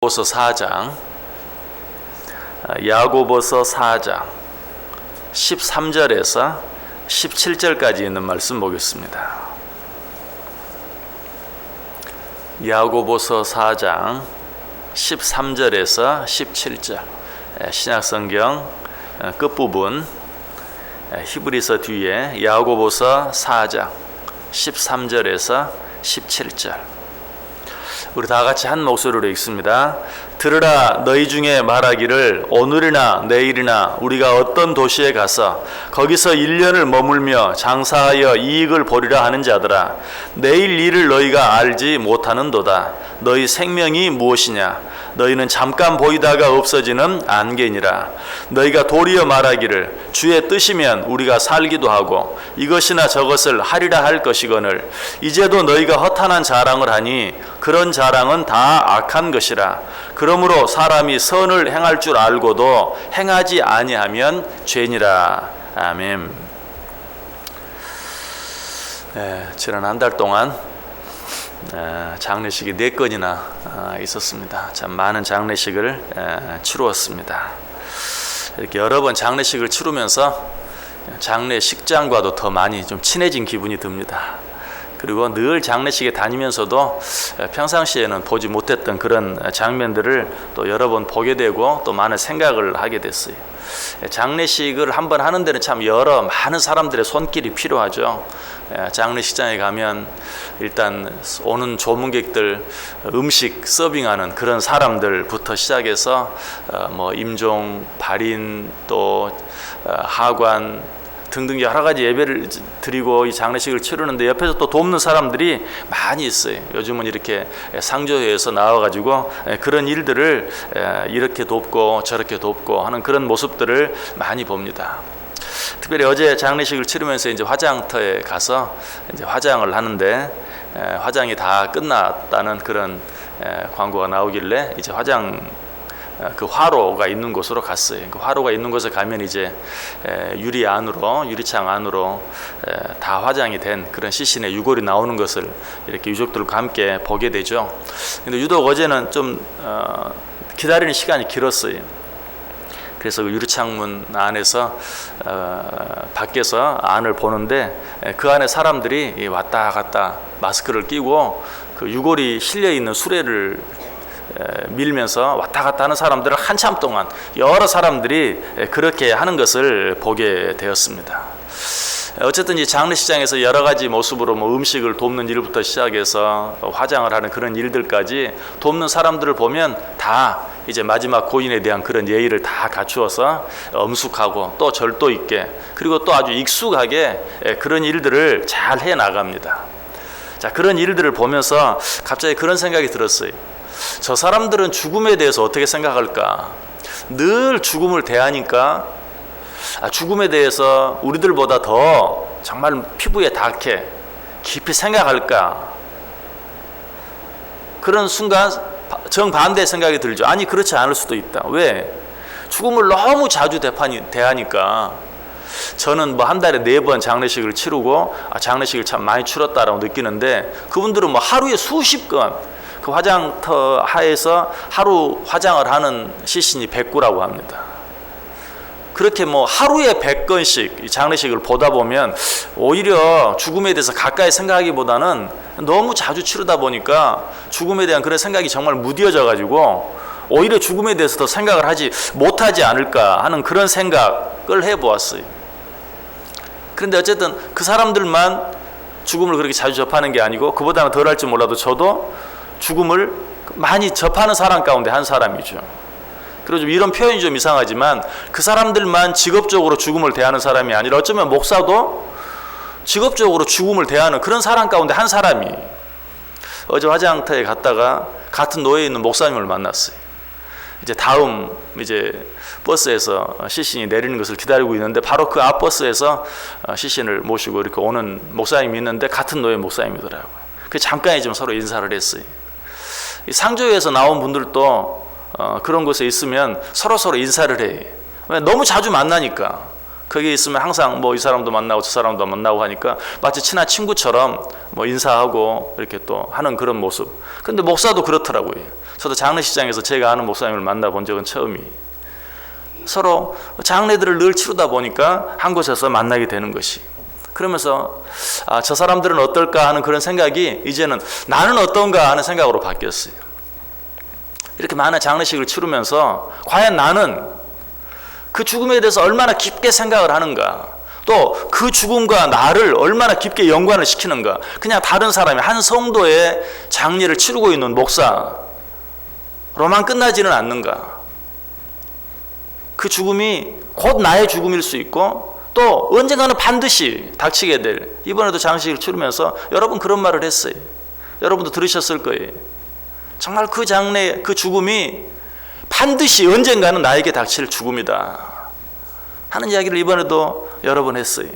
야고보서 4장, 야고보서 4장 13절에서 17절까지 있는 말씀 보겠습니다. 야고보서 4장 13절에서 17절, 신약성경 끝부분 히브리서 뒤에 야고보서 4장 13절에서 17절, 우리 다 같이 한 목소리로 읽습니다. 들으라, 너희 중에 말하기를 오늘이나 내일이나 우리가 어떤 도시에 가서 거기서 1년을 머물며 장사하여 이익을 보리라 하는 자들아, 내일 일을 너희가 알지 못하는도다. 너희 생명이 무엇이냐? 너희는 잠깐 보이다가 없어지는 안개니라. 너희가 도리어 말하기를 주의 뜻이면 우리가 살기도 하고 이것이나 저것을 하리라 할 것이거늘, 이제도 너희가 허탄한 자랑을 하니 그런 자랑은 다 악한 것이라. 그러므로 사람이 선을 행할 줄 알고도 행하지 아니하면 죄니라. 아멘. 지난 한 달 동안 장례식이 4건이나 있었습니다. 참 많은 장례식을 치루었습니다. 이렇게 여러 번 장례식을 치르면서 장례식장과도 더 많이 좀 친해진 기분이 듭니다. 그리고 늘 장례식에 다니면서도 평상시에는 보지 못했던 그런 장면들을 또 여러 번 보게 되고 또 많은 생각을 하게 됐어요. 장례식을 한번 하는 데는 참 많은 사람들의 손길이 필요하죠. 장례식장에 가면 일단 오는 조문객들 음식 서빙하는 그런 사람들부터 시작해서 임종, 발인, 또 하관 등등 여러 가지 예배를 드리고 이 장례식을 치르는데 옆에서 또 돕는 사람들이 많이 있어요. 요즘은 이렇게 상조회에서 나와가지고 그런 일들을 이렇게 돕고 저렇게 돕고 하는 그런 모습들을 많이 봅니다. 특별히 어제 장례식을 치르면서 이제 화장터에 가서 이제 화장을 하는데 화장이 다 끝났다는 그런 광고가 나오길래 이제 그 화로가 있는 곳으로 갔어요. 그 화로가 있는 곳에 가면 이제 유리창 안으로 다 화장이 된 그런 시신의 유골이 나오는 것을 이렇게 유족들과 함께 보게 되죠. 근데 유독 어제는 좀 기다리는 시간이 길었어요. 그래서 그 유리창문 안에서 밖에서 안을 보는데 그 안에 사람들이 왔다 갔다 마스크를 끼고 그 유골이 실려 있는 수레를 밀면서 왔다 갔다 하는 사람들을 한참 동안 여러 사람들이 그렇게 하는 것을 보게 되었습니다. 어쨌든 이 장례식장에서 여러 가지 모습으로 음식을 돕는 일부터 시작해서 화장을 하는 그런 일들까지 돕는 사람들을 보면 다 이제 마지막 고인에 대한 그런 예의를 다 갖추어서 엄숙하고 또 절도 있게 그리고 또 아주 익숙하게 그런 일들을 잘 해 나갑니다. 자, 그런 일들을 보면서 갑자기 그런 생각이 들었어요. 저 사람들은 죽음에 대해서 어떻게 생각할까? 늘 죽음을 대하니까 죽음에 대해서 우리들보다 더 정말 피부에 닿게 깊이 생각할까? 그런 순간 정반대의 생각이 들죠. 아니, 그렇지 않을 수도 있다. 왜? 죽음을 너무 자주 대하니까 저는 한 달에 4번 장례식을 치르고 장례식을 참 많이 치렀다라고 느끼는데 그분들은 하루에 수십 건 그 화장터 하에서 하루 화장을 하는 시신이 100구라고 합니다. 그렇게 하루에 100건씩 장례식을 보다 보면 오히려 죽음에 대해서 가까이 생각하기보다는 너무 자주 치르다 보니까 죽음에 대한 그런 생각이 정말 무뎌져 가지고 오히려 죽음에 대해서 더 생각을 못하지 않을까 하는 그런 생각을 해보았어요. 그런데 어쨌든 그 사람들만 죽음을 그렇게 자주 접하는 게 아니고 그보다는 덜 할지 몰라도 저도 죽음을 많이 접하는 사람 가운데 한 사람이죠. 그리고 좀 이런 표현이 좀 이상하지만 그 사람들만 직업적으로 죽음을 대하는 사람이 아니라 어쩌면 목사도 직업적으로 죽음을 대하는 그런 사람 가운데 한 사람이. 어제 화장터에 갔다가 같은 노예에 있는 목사님을 만났어요. 이제 다음 버스에서 시신이 내리는 것을 기다리고 있는데 바로 그 앞 버스에서 시신을 모시고 이렇게 오는 목사님이 있는데 같은 노예 목사님이더라고요. 그 잠깐이지만 서로 인사를 했어요. 상조회에서 나온 분들도 그런 곳에 있으면 서로 인사를 해. 너무 자주 만나니까 거기 있으면 항상 이 사람도 만나고 저 사람도 만나고 하니까 마치 친한 친구처럼 인사하고 이렇게 또 하는 그런 모습. 근데 목사도 그렇더라고요. 저도 장례식장에서 제가 아는 목사님을 만나본 적은 처음이에요. 서로 장례들을 늘 치르다 보니까 한 곳에서 만나게 되는 것이. 그러면서 저 사람들은 어떨까 하는 그런 생각이 이제는 나는 어떤가 하는 생각으로 바뀌었어요. 이렇게 많은 장례식을 치르면서 과연 나는 그 죽음에 대해서 얼마나 깊게 생각을 하는가, 또 그 죽음과 나를 얼마나 깊게 연관을 시키는가. 그냥 다른 사람이 한 성도의 장례를 치르고 있는 목사로만 끝나지는 않는가. 그 죽음이 곧 나의 죽음일 수 있고 또 언젠가는 반드시 닥치게 될, 이번에도 장례식을 치르면서 여러분 그런 말을 했어요. 여러분도 들으셨을 거예요. 정말 그 장례, 그 죽음이 반드시 언젠가는 나에게 닥칠 죽음이다 하는 이야기를 이번에도 여러 번 했어요.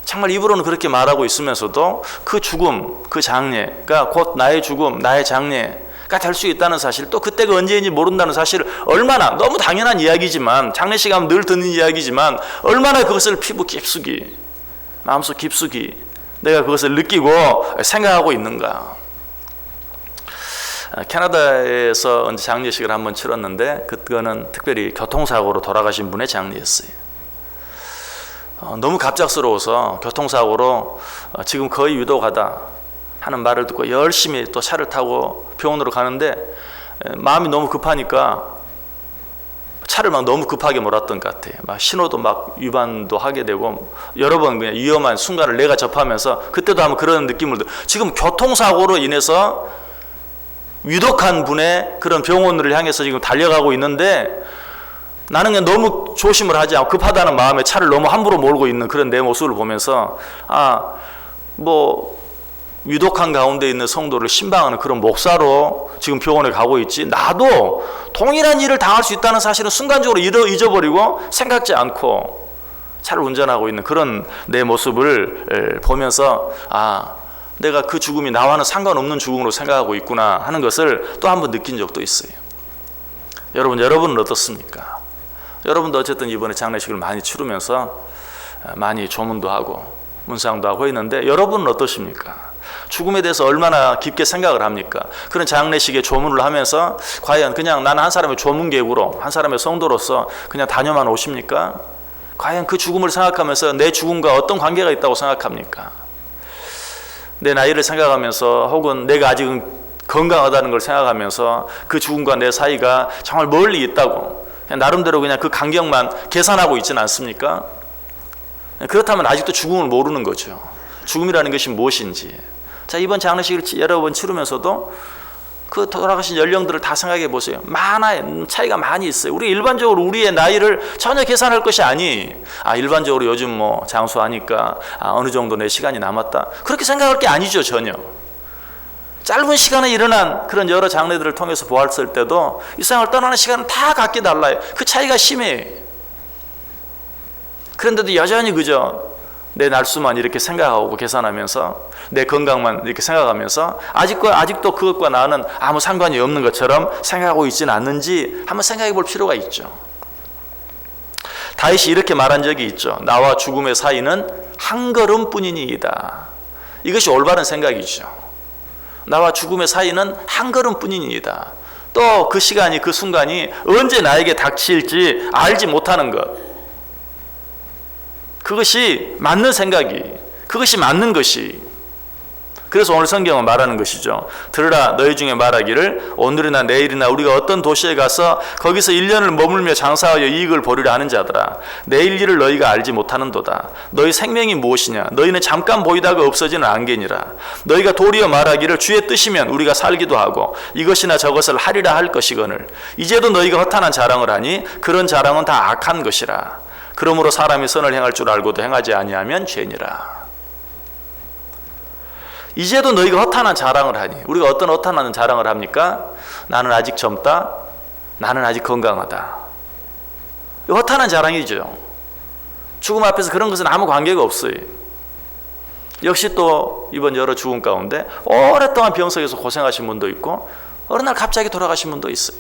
정말 입으로는 그렇게 말하고 있으면서도 그 죽음, 그 장례가 곧 나의 죽음, 나의 장례가 될 수 있다는 사실, 또 그때가 언제인지 모른다는 사실을 얼마나, 너무 당연한 이야기지만, 장례식 하면 늘 듣는 이야기지만 얼마나 그것을 피부 깊숙이, 마음속 깊숙이 내가 그것을 느끼고 생각하고 있는가. 캐나다에서 언제 장례식을 한번 치렀는데 그거는 특별히 교통사고로 돌아가신 분의 장례였어요. 너무 갑작스러워서 교통사고로 지금 거의 위독하다 하는 말을 듣고 열심히 또 차를 타고 병원으로 가는데 마음이 너무 급하니까 차를 막 너무 급하게 몰았던 것 같아요. 막 신호도 막 위반도 하게 되고 여러 번 그냥 위험한 순간을 내가 접하면서 그때도 한번 그런 느낌을 지금 교통사고로 인해서 위독한 분의 그런 병원을 향해서 지금 달려가고 있는데 나는 그냥 너무 조심을 하지 않고 급하다는 마음에 차를 너무 함부로 몰고 있는 그런 내 모습을 보면서 위독한 가운데 있는 성도를 신방하는 그런 목사로 지금 병원에 가고 있지, 나도 동일한 일을 당할 수 있다는 사실은 순간적으로 잊어버리고 생각지 않고 차를 운전하고 있는 그런 내 모습을 보면서 내가 그 죽음이 나와는 상관없는 죽음으로 생각하고 있구나 하는 것을 또 한 번 느낀 적도 있어요. 여러분은 어떻습니까? 여러분도 어쨌든 이번에 장례식을 많이 치르면서 많이 조문도 하고 문상도 하고 했는데 여러분은 어떠십니까? 죽음에 대해서 얼마나 깊게 생각을 합니까? 그런 장례식에 조문을 하면서 과연 그냥 나는 한 사람의 조문객으로, 한 사람의 성도로서 그냥 다녀만 오십니까? 과연 그 죽음을 생각하면서 내 죽음과 어떤 관계가 있다고 생각합니까? 내 나이를 생각하면서 혹은 내가 아직은 건강하다는 걸 생각하면서 그 죽음과 내 사이가 정말 멀리 있다고 그냥 나름대로 그냥 그 간격만 계산하고 있지는 않습니까? 그렇다면 아직도 죽음을 모르는 거죠. 죽음이라는 것이 무엇인지. 자, 이번 장례식을 여러 번 치르면서도 그 돌아가신 연령들을 다 생각해 보세요. 차이가 많이 있어요. 우리 일반적으로 우리의 나이를 전혀 계산할 것이 일반적으로 요즘 장수하니까 어느 정도 내 시간이 남았다, 그렇게 생각할 게 아니죠. 전혀. 짧은 시간에 일어난 그런 여러 장례들을 통해서 보았을 때도 이 세상을 떠나는 시간은 다 각기 달라요. 그 차이가 심해요. 그런데도 여전히 그저 내 날수만 이렇게 생각하고 계산하면서 내 건강만 이렇게 생각하면서 아직도 그것과 나는 아무 상관이 없는 것처럼 생각하고 있지는 않는지 한번 생각해 볼 필요가 있죠. 다윗이 이렇게 말한 적이 있죠. 나와 죽음의 사이는 한 걸음뿐이니이다. 이것이 올바른 생각이죠. 나와 죽음의 사이는 한 걸음뿐이니이다. 또 그 시간이, 그 순간이 언제 나에게 닥칠지 알지 못하는 것, 그것이 맞는 생각이, 그것이 맞는 것이. 그래서 오늘 성경은 말하는 것이죠. 들으라, 너희 중에 말하기를 오늘이나 내일이나 우리가 어떤 도시에 가서 거기서 1년을 머물며 장사하여 이익을 보리라 하는 자들아, 내일 일을 너희가 알지 못하는도다. 너희 생명이 무엇이냐? 너희는 잠깐 보이다가 없어지는 안개니라. 너희가 도리어 말하기를 주의 뜻이면 우리가 살기도 하고 이것이나 저것을 하리라 할 것이거늘 이제도 너희가 허탄한 자랑을 하니 그런 자랑은 다 악한 것이라. 그러므로 사람이 선을 행할 줄 알고도 행하지 아니하면 죄니라. 이제도 너희가 허탄한 자랑을 하니, 우리가 어떤 허탄한 자랑을 합니까? 나는 아직 젊다, 나는 아직 건강하다. 허탄한 자랑이죠. 죽음 앞에서 그런 것은 아무 관계가 없어요. 역시 또 이번 여러 죽음 가운데 오랫동안 병석에서 고생하신 분도 있고 어느 날 갑자기 돌아가신 분도 있어요.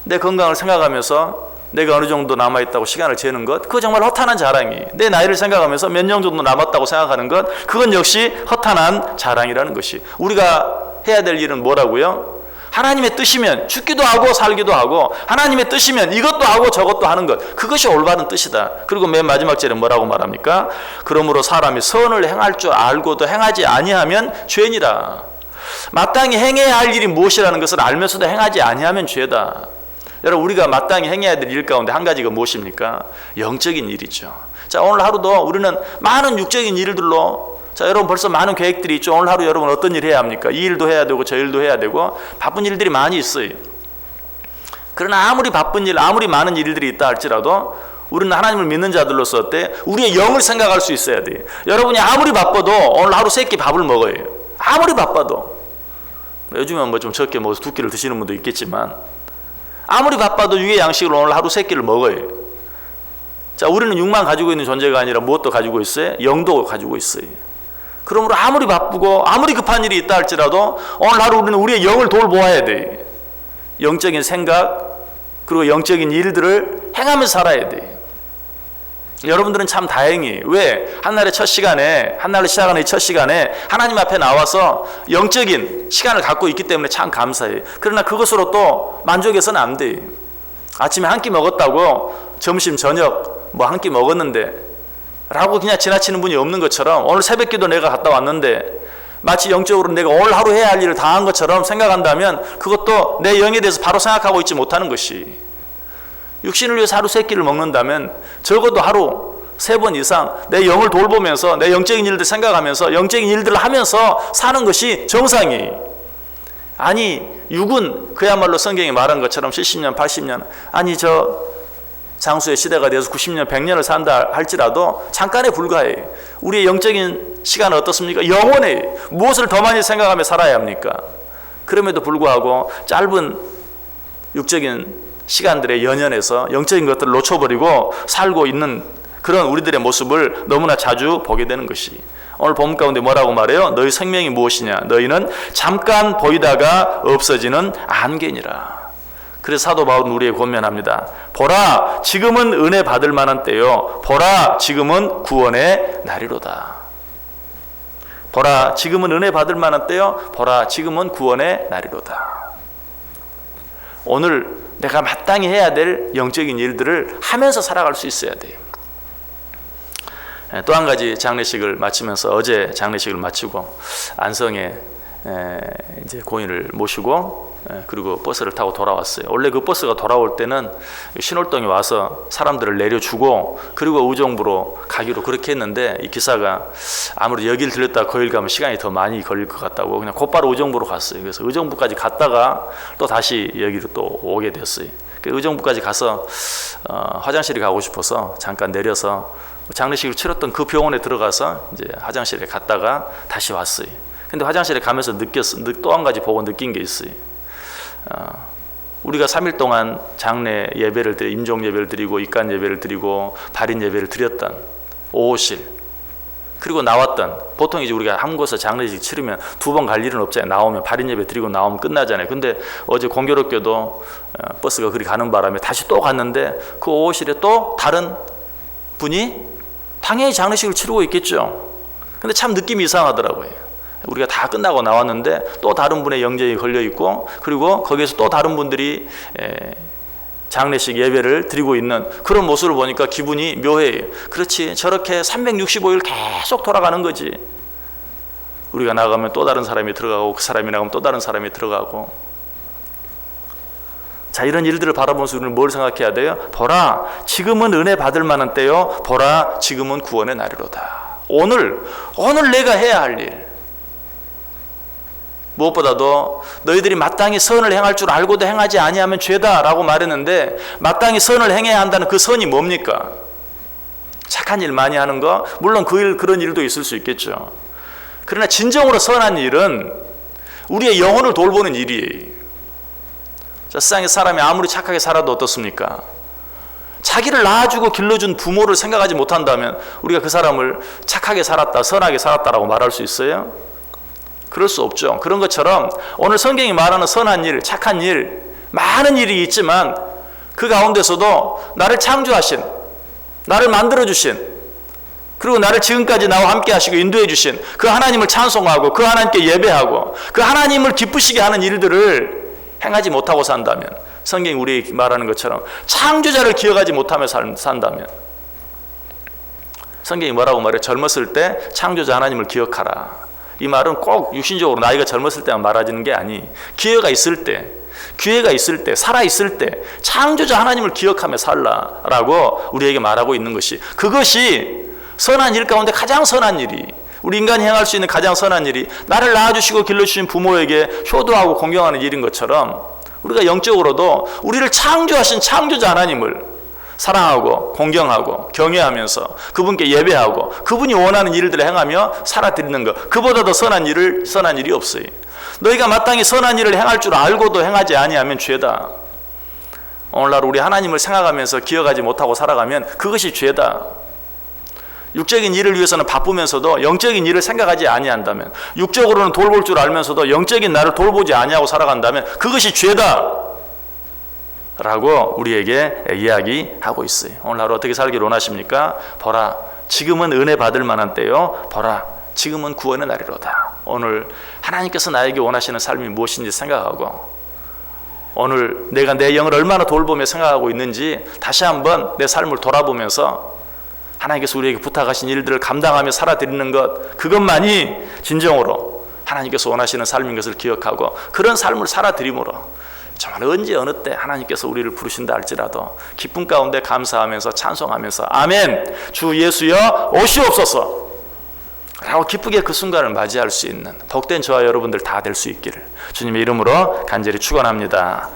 내 건강을 생각하면서 내가 어느 정도 남아있다고 시간을 재는 것, 그거 정말 허탄한 자랑이. 내 나이를 생각하면서 몇 년 정도 남았다고 생각하는 것, 그건 역시 허탄한 자랑이라는 것이. 우리가 해야 될 일은 뭐라고요? 하나님의 뜻이면 죽기도 하고 살기도 하고, 하나님의 뜻이면 이것도 하고 저것도 하는 것, 그것이 올바른 뜻이다. 그리고 맨 마지막 절에 뭐라고 말합니까? 그러므로 사람이 선을 행할 줄 알고도 행하지 아니하면 죄니라. 마땅히 행해야 할 일이 무엇이라는 것을 알면서도 행하지 아니하면 죄다. 여러분, 우리가 마땅히 행해야 될 일 가운데 한 가지가 무엇입니까? 영적인 일이죠. 자, 오늘 하루도 우리는 많은 육적인 일들로, 자, 여러분 벌써 많은 계획들이 있죠. 오늘 하루 여러분 어떤 일 해야 합니까? 이 일도 해야 되고 저 일도 해야 되고 바쁜 일들이 많이 있어요. 그러나 아무리 바쁜 일, 아무리 많은 일들이 있다 할지라도 우리는 하나님을 믿는 자들로서 어때? 우리의 영을 생각할 수 있어야 돼요. 여러분이 아무리 바빠도 오늘 하루 3끼 밥을 먹어요. 아무리 바빠도. 요즘은 뭐 좀 적게 먹어서 2끼를 드시는 분도 있겠지만, 아무리 바빠도 유의 양식으로 오늘 하루 3끼를 먹어요. 자, 우리는 육만 가지고 있는 존재가 아니라 무엇도 가지고 있어요? 영도 가지고 있어요. 그러므로 아무리 바쁘고 아무리 급한 일이 있다 할지라도 오늘 하루 우리는 우리의 영을 돌보아야 돼. 영적인 생각 그리고 영적인 일들을 행하면서 살아야 돼. 여러분들은 참 다행히, 왜? 한날의 첫 시간에, 한날을 시작하는 이 첫 시간에 하나님 앞에 나와서 영적인 시간을 갖고 있기 때문에 참 감사해. 그러나 그것으로 또 만족해서는 안 돼. 아침에 한 끼 먹었다고 점심 저녁 뭐 한 끼 먹었는데 라고 그냥 지나치는 분이 없는 것처럼, 오늘 새벽기도 내가 갔다 왔는데 마치 영적으로 내가 오늘 하루 해야 할 일을 다 한 것처럼 생각한다면 그것도 내 영에 대해서 바로 생각하고 있지 못하는 것이. 육신을 위해서 하루 3끼를 먹는다면 적어도 하루 3번 이상 내 영을 돌보면서 내 영적인 일들 생각하면서 영적인 일들을 하면서 사는 것이 정상이. 아니, 육은 그야말로 성경이 말한 것처럼 70년 80년, 아니 저 장수의 시대가 되어서 90년 100년을 산다 할지라도 잠깐에 불과해. 우리의 영적인 시간은 어떻습니까? 영원해. 무엇을 더 많이 생각하며 살아야 합니까? 그럼에도 불구하고 짧은 육적인 시간들의 연연에서 영적인 것들을 놓쳐버리고 살고 있는 그런 우리들의 모습을 너무나 자주 보게 되는 것이. 오늘 본문 가운데 뭐라고 말해요? 너희 생명이 무엇이냐? 너희는 잠깐 보이다가 없어지는 안개니라. 그래서 사도 바울은 우리에게 권면합니다. 보라, 지금은 은혜 받을 만한 때요. 보라, 지금은 구원의 날이로다. 보라, 지금은 은혜 받을 만한 때요. 보라, 지금은 구원의 날이로다. 오늘 내가 마땅히 해야 될 영적인 일들을 하면서 살아갈 수 있어야 돼요. 또 한 가지 장례식을 마치면서, 어제 장례식을 마치고 안성에 이제 고인을 모시고 그리고 버스를 타고 돌아왔어요. 원래 그 버스가 돌아올 때는 신월동에 와서 사람들을 내려주고 그리고 의정부로 가기로 그렇게 했는데, 이 기사가 아무래도 여기를 들렸다가 거길 가면 시간이 더 많이 걸릴 것 같다고 그냥 곧바로 의정부로 갔어요. 그래서 의정부까지 갔다가 또 다시 여기로 또 오게 됐어요. 의정부까지 가서 화장실에 가고 싶어서 잠깐 내려서 장례식을 치렀던 그 병원에 들어가서 이제 화장실에 갔다가 다시 왔어요. 근데 화장실에 가면서 또 한 가지 보고 느낀 게 있어요. 우리가 3일 동안 장례 예배를 드리고, 임종 예배를 드리고, 입간 예배를 드리고, 발인 예배를 드렸던 오호실, 그리고 나왔던, 보통 이제 우리가 한 곳에서 장례식 치르면 2번 갈 일은 없잖아요. 나오면 발인 예배 드리고 나오면 끝나잖아요. 근데 어제 공교롭게도 버스가 그리 가는 바람에 다시 또 갔는데 그 오호실에 또 다른 분이 당연히 장례식을 치르고 있겠죠. 근데 참 느낌이 이상하더라고요. 우리가 다 끝나고 나왔는데 또 다른 분의 영접이 걸려 있고, 그리고 거기에서 또 다른 분들이 장례식 예배를 드리고 있는 그런 모습을 보니까 기분이 묘해요. 그렇지, 저렇게 365일 계속 돌아가는 거지. 우리가 나가면 또 다른 사람이 들어가고, 그 사람이 나가면 또 다른 사람이 들어가고. 자, 이런 일들을 바라보면서 우리는 뭘 생각해야 돼요? 보라, 지금은 은혜 받을 만한 때요. 보라, 지금은 구원의 날이로다. 오늘 내가 해야 할 일. 무엇보다도 너희들이 마땅히 선을 행할 줄 알고도 행하지 아니하면 죄다라고 말했는데, 마땅히 선을 행해야 한다는 그 선이 뭡니까? 착한 일 많이 하는 거, 물론 그런 일도 있을 수 있겠죠. 그러나 진정으로 선한 일은 우리의 영혼을 돌보는 일이에요. 자, 세상에 사람이 아무리 착하게 살아도 어떻습니까? 자기를 낳아주고 길러준 부모를 생각하지 못한다면 우리가 그 사람을 착하게 살았다, 선하게 살았다라고 말할 수 있어요? 그럴 수 없죠. 그런 것처럼 오늘 성경이 말하는 선한 일, 착한 일, 많은 일이 있지만 그 가운데서도 나를 창조하신, 나를 만들어주신, 그리고 나를 지금까지 나와 함께 하시고 인도해 주신 그 하나님을 찬송하고 그 하나님께 예배하고 그 하나님을 기쁘시게 하는 일들을 행하지 못하고 산다면, 성경이 우리에게 말하는 것처럼 창조자를 기억하지 못하며 산다면, 성경이 뭐라고 말해요? 젊었을 때 창조자 하나님을 기억하라. 이 말은 꼭 육신적으로 나이가 젊었을 때만 말하지는 게 아니, 기회가 있을 때, 살아있을 때 창조자 하나님을 기억하며 살라라고 우리에게 말하고 있는 것이, 그것이 선한 일 가운데 가장 선한 일이, 우리 인간이 행할 수 있는 가장 선한 일이 나를 낳아주시고 길러주신 부모에게 효도하고 공경하는 일인 것처럼, 우리가 영적으로도 우리를 창조하신 창조자 하나님을 사랑하고 공경하고 경외하면서 그분께 예배하고 그분이 원하는 일들을 행하며 살아드리는 것, 그보다 더 선한 일이 없어요. 너희가 마땅히 선한 일을 행할 줄 알고도 행하지 아니하면 죄다. 오늘날 우리 하나님을 생각하면서 기억하지 못하고 살아가면 그것이 죄다. 육적인 일을 위해서는 바쁘면서도 영적인 일을 생각하지 아니한다면, 육적으로는 돌볼 줄 알면서도 영적인 나를 돌보지 아니하고 살아간다면 그것이 죄다 라고 우리에게 이야기하고 있어요. 오늘날 어떻게 살기를 원하십니까? 보라, 지금은 은혜 받을 만한 때요. 보라, 지금은 구원의 날이로다. 오늘 하나님께서 나에게 원하시는 삶이 무엇인지 생각하고, 오늘 내가 내 영을 얼마나 돌보며 생각하고 있는지 다시 한번 내 삶을 돌아보면서 하나님께서 우리에게 부탁하신 일들을 감당하며 살아드리는 것, 그것만이 진정으로 하나님께서 원하시는 삶인 것을 기억하고 그런 삶을 살아드림으로 정말 언제 어느 때 하나님께서 우리를 부르신다 할지라도 기쁨 가운데 감사하면서 찬송하면서 아멘, 주 예수여 오시옵소서 라고 기쁘게 그 순간을 맞이할 수 있는 복된 저와 여러분들 다 될 수 있기를 주님의 이름으로 간절히 축원합니다.